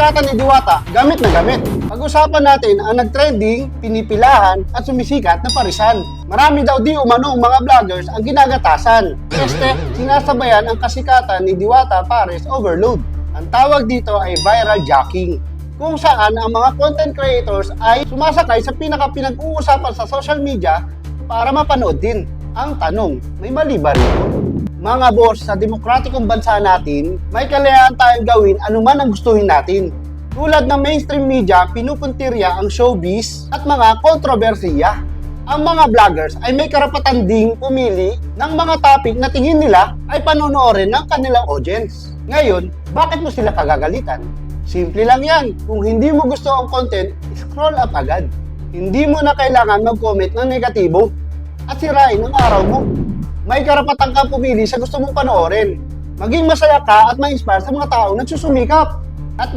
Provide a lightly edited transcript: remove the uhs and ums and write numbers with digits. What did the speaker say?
kasikatan ni Diwata, gamit na gamit. Pag-usapan natin ang nag-trending, pinipilahan at sumisikat na parisan. Marami daw di umanong mga vloggers ang ginagatasan. Sinasabayan ang kasikatan ni Diwata Pares Overload. Ang tawag dito ay viral jacking, kung saan ang mga content creators ay sumasakay sa pinag-uusapan sa social media para mapanood din. Ang tanong, may mali ba rito? Mga boss, sa demokratikong bansa natin, may kalayahan tayong gawin anuman ang gustuhin natin. Tulad ng mainstream media, pinupuntirya ang showbiz at mga kontrobersiya. Ang mga vloggers ay may karapatan ding pumili ng mga topic na tingin nila ay panonoorin ng kanilang audience. Ngayon, bakit mo sila kagagalitan? Simple lang yan. Kung hindi mo gusto ang content, scroll up agad. Hindi mo na kailangan mag-comment ng negatibo at sirain ang araw mo. May karapatan kang pumili sa gusto mong panoorin. Maging masaya ka at ma-inspire sa mga taong nagsusumikap. At